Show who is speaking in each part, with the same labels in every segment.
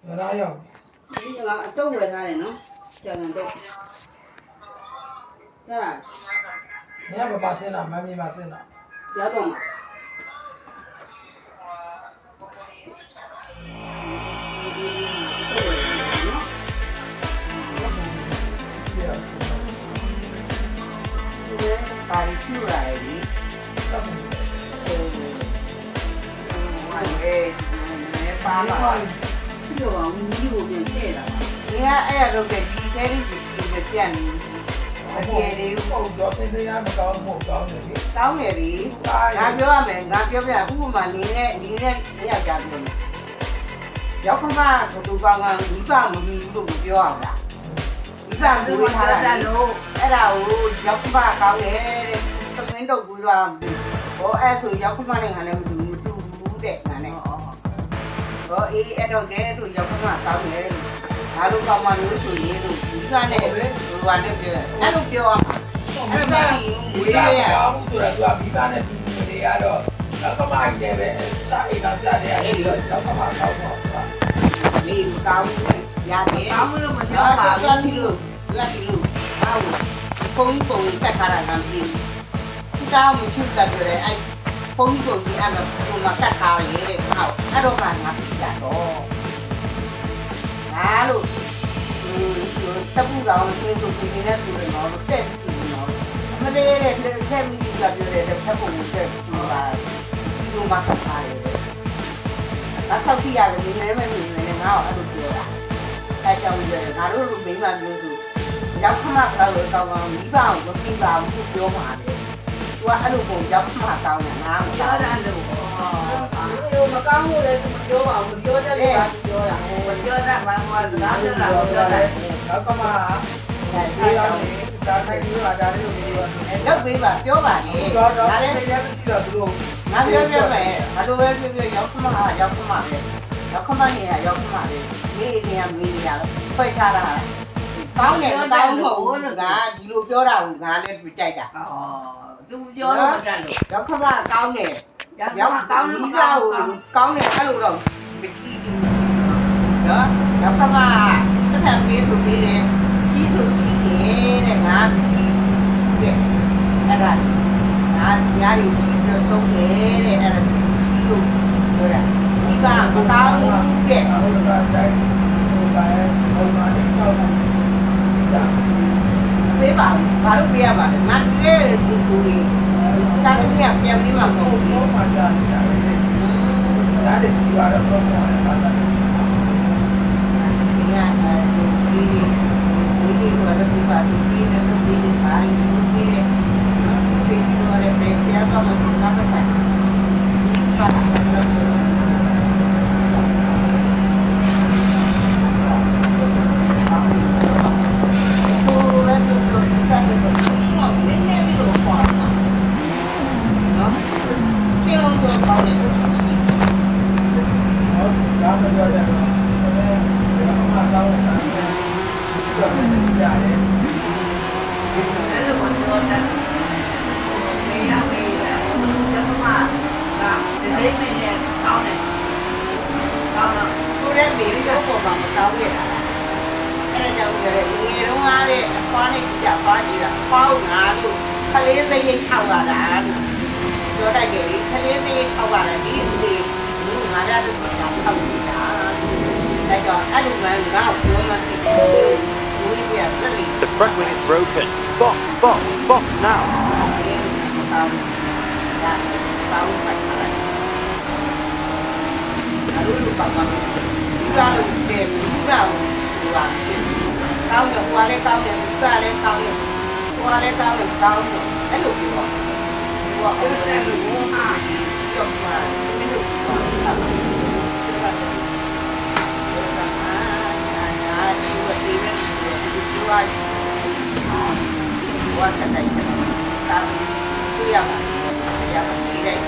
Speaker 1: ရာရောက်
Speaker 2: ဒီကအတုံးဝယ်ထားတယ်နော်ကျန်တော့ကျန်
Speaker 1: မင်းကဘာစင်းတာမမီမစင်းတာ
Speaker 2: ရတော့မှာပါရီကျူလာရီပါလာဒီကောင်မီးကိုပြန်ထည့်တာ။နေကအဲ့ဒါတော့ဒီထဲကြီးပြန်ပြန်နေ။အပြေလေး
Speaker 1: ဟုတ်တော့တင်းတရားမကောင်းမဟုတ်ကောင်းတယ်လေ
Speaker 2: တောင်းတယ်လေ။ငါပြောရမယ်ငါပြောပြဥပမာနေနဲ့ယောက်ျားပြောမယ်။ရောက်ခမကတူကောင်းကမိဘမမီဘူးလို့ပြောအောင်လား။မိဘမူထားတာလို့အဲ့ဒါကိုရောက်ခမကောင်းတယ်တဲ့။သမင်းတော့ကိုတော့ဟောအဲ့ဆိုရောက်ခမနဲ့ငါလည်းမတူဘူးတဲ့ငါနဲ့။ဟောအေးအဲ့တော့တဲ့တို့ရောက်ခမကောင်းတယ်။ငါတို့ကောင်းမှလို့ဆိုရင်တို့ဒီကနဲ့ဟိုကနေပြောအဲ့လိုပြောအဲ့ဒါကြီး
Speaker 1: ဒီကကောင်းဘူးဆိုတာသူကမိဘနဲ့တူတူနေရတော့တော့ကမိုက်တယ်ပဲစာအိမ်တော်ကြတယ်အဲ့ဒီတော့ကမကောင်းတော့
Speaker 2: ဒီကောင်းရတယ်ကောင်းလို့မပြောပါဘူးဒီလိုဟောပုံတက်ထားတာကပြီးဒီတောင်ချစ်တယ်အဲ့ပုံကြီးအဲ့မှာဟိုမှာတက်ထားရဲတဲ့ဟောအဲ့တော့မှငါပြတာတော့ငါလို့တပူတော်ကိုသူပြင်းနေတဲ့သူတွေတော့တက်ကြည့်နော်မလေးတဲ့တက်ပြီးကြပြောတဲ့တက်ပုံကိုတက်ပြီးပါဒီလိုမှတက်ထားရဲအဆောက်ပြရတယ်ဒီနေ့မနေနဲ့ငါ့ကိုအဲ့လိုပြောတာအဲကြောင့်ရတယ်ငါတို့လိုမိမမျိုးစုရောက်ခမကတော့တောင်းအောင်မိဘကိုမပြပါဘူးပြောမှာလေသူကအဲ့လိုပုံရောက်ခမတောင်းတယ်ငါ့ကိုပြောတာလို့ဒီမကောင်းလို့လည်းသူမပြောပါဘူးပြောတယ်လို့ပြောတာဟိုမပြောတတ်မှဟိုကဒါပြောတာပြောတယ်
Speaker 1: တော့ကမဒီရောဒါထိုင်ပြီးတော့ဒါလေးကို
Speaker 2: လုပ်ပေးပါပြောပါလေ
Speaker 1: ဒါလည်းလည်းမရှိတော့သူတို့
Speaker 2: ငါပြောမယ်ဘာလို့ပဲပြောရောက်ခမပဲရောက်ခမနေရရောက်ခမပဲမိနေရမိနေရဖွက်ထားတာကောင်းတယ်တောင်းမဟုတ်ဘူးကဒီလိုပြောတာကိုငါလည်းကြိုက်တာသူပြောလို့မတတ်လို့ရောက်ခမကောင်းတယ်ရောက်ကောင်းမိသားကိုကောင်းတယ်အဲ့လိုတော့မကြည့်ဘူးနော်ရောက်ခမတစ်ခါပြေးသူပြေးတယ်ကြီးသူကြီးတယ်တဲ့ငါကြည့်တဲ့အဲ့ဒါငါညာရီကြီးတော့ဆုံးတယ်တဲ့အဲ့ဒါကြီးလို့ပြောတာဒီကမကောင်းဘူးတဲ့
Speaker 1: ဟုတ်ကဲ့တိုင်းဟိုပါဟိုမှာတိတ်ဆောက်တာ
Speaker 2: ပေးပါဘာလို့ပေးရပါလဲငါတည်းဒီကိုတာတည်းကပြန်ပြီးမှမဟုတ်ဘူး
Speaker 1: မှန်တယ်ဒါတည်းကြီးပါတော့ဆုံးတယ်မှန်တယ်
Speaker 2: ဒီကတော့ဒီပါဒီနဲ့ဒီပါရီဒီနဲ့ဒီစီရောလည်းပြန်တော့မဆုံးတာပဲဒီခလေးစိတ်ရိတ်ထောက်လာတာပြောတတ်တယ်ခလေးစိတ်ရိတ်ထောက်လာတယ်ဒီဦးလေးငါရတဲ့ပုံစံထောက်နေတာအဲတော့အဲ့လိုမှငါ့ကိုပြောမှသိတယ်ဘူးကြီးကသက်လိ
Speaker 3: The front wing is broken. Box now.
Speaker 2: တောင်းပိုက်လာတယ်အဲ့လိုပါပါဒီကတော့တယ်ဒီကတော့ဒီပါတောင်းတော့ဘာလဲတောင်းတယ်ဒီကလည်းတောင်းတယ်ဘာလဲတောင်းတယ်တောင်းတယ်အဲ့လိုပြောတော့အဲ့လိုအားကြောက်ပါမင်းတို့ဘာလဲဒီလိုဒီမဲ့ဒီလိုဝါစတဲ့တာသူရပါဒီတဲ့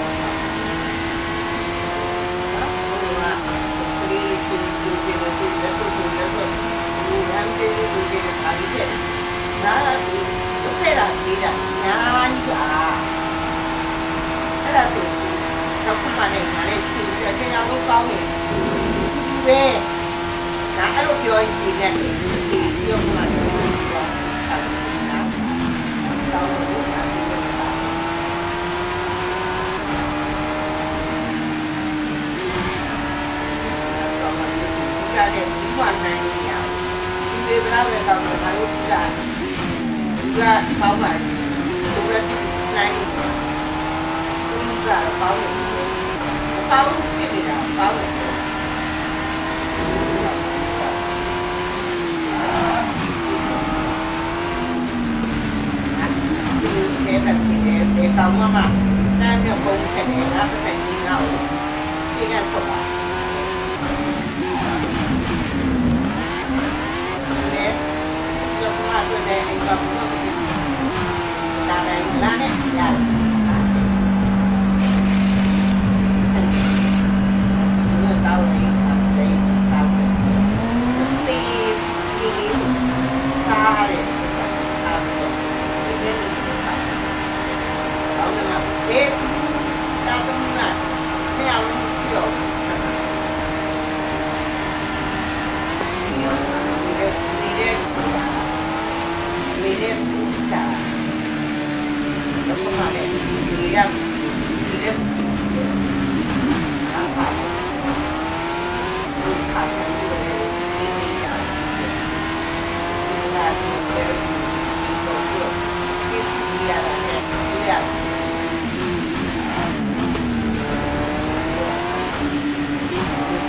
Speaker 2: ဒီစီဒီဒီလိုဒီလိုဒီလိုဒီဟန်ဒီဒီဒီအားဖြင့်နားဒီသူဖဲတာဒီတာညာကြီးကအဲ့ဒါဆိုတော့ခမနဲ့ငါလည်းရှိတယ်တင်အောင်လို့ကောင်းတယ်ဒီပဲ ပြောရင်နဲ့ဒီပြောမှတော့တောင်းလို့ရတယ်ကြတဲ့ဒီမှာနိုင်နေရဒီဘယ်လောက်လဲတော့ငါတို့ကြည့်တာဒီကပေါင်းပါဒီကနိုင်နေတယ်ဒီကပေါင်းနေတယ်ပေါင်းဖြစ်နေတာပေါင်းနေတယ်ဒီကဒီကောင်းမှာနားနဲ့ပုံစံနဲ့အပ်တဲ့ဒီနောက်ဒီကပေါ့ပါဆိုတဲ့အိမ်ကဘုရားရှင်ဒါလည်းလာနေရတယ်။ဘုရားတောင်းနေတယ်တောင်းတယ်။ဒီစားရတယ်။အားလုံးဒီနေ့တောင်းနေတာဒီတာသမီးမဆရာဝန်ကြီးရောဒီနေ့တာတော့မှလည်းဒီရဒီနေ့အားပါဘူးခါတယ်ဒီနေ့ရဒီလာဒီတော့ဒီရတယ်ဒီရ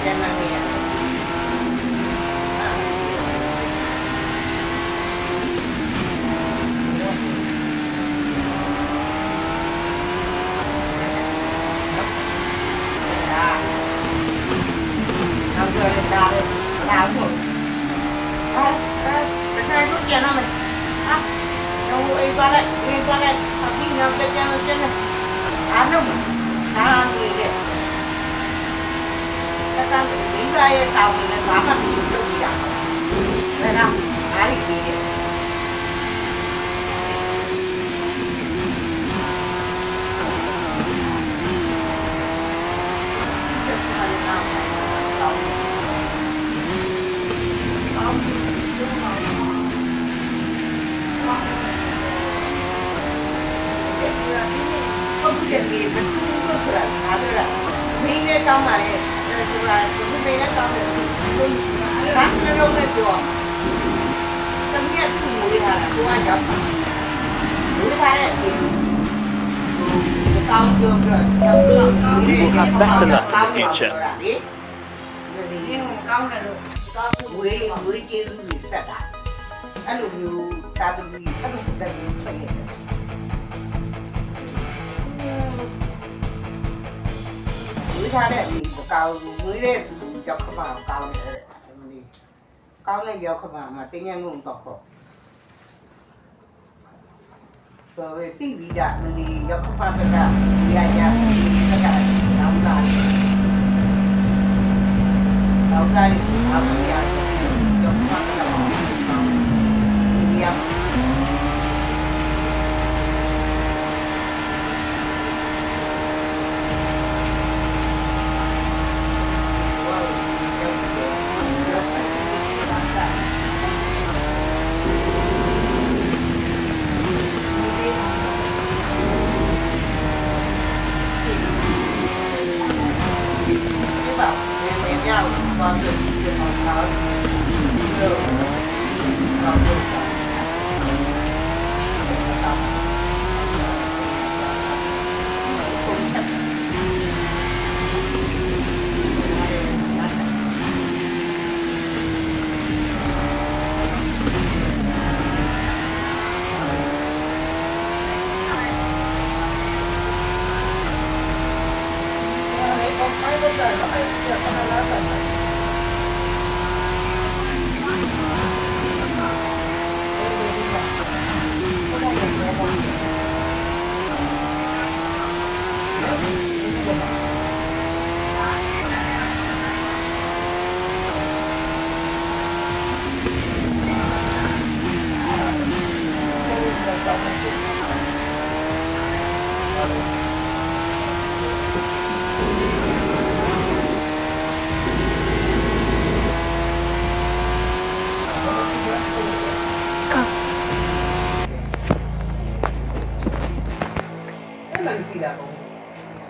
Speaker 2: ကျန်နေရ
Speaker 3: You will have better luck in the future.
Speaker 2: ကောင်းတယ်လို့ဝေးကျေးဇူးတွေဆက်တာအဲ့လိုမျိုးသာသမီအဲ့လိုတက်ရင်ဆက်ရတယ်ဝေးထားတဲ့ဒီကောင်းဝေးတဲ့သူရောက်ခမကောင်းတယ်အဲ့ဒီကောင်းတဲ့ရောက်ခမမှာတင်းငယ်ငုံတော့ခေါ်ဆိုတိဝိဒမလီရောက်ခမကဒီရရဒီကကနောက်လာနောက်တိုင်းအားမရရောက်မှတ်တော့ဒီရความเดือดร้อนของเขาเรื่องความเดือดร้อนนะครับผมจะ မှန်ကြည့်တာပေါ့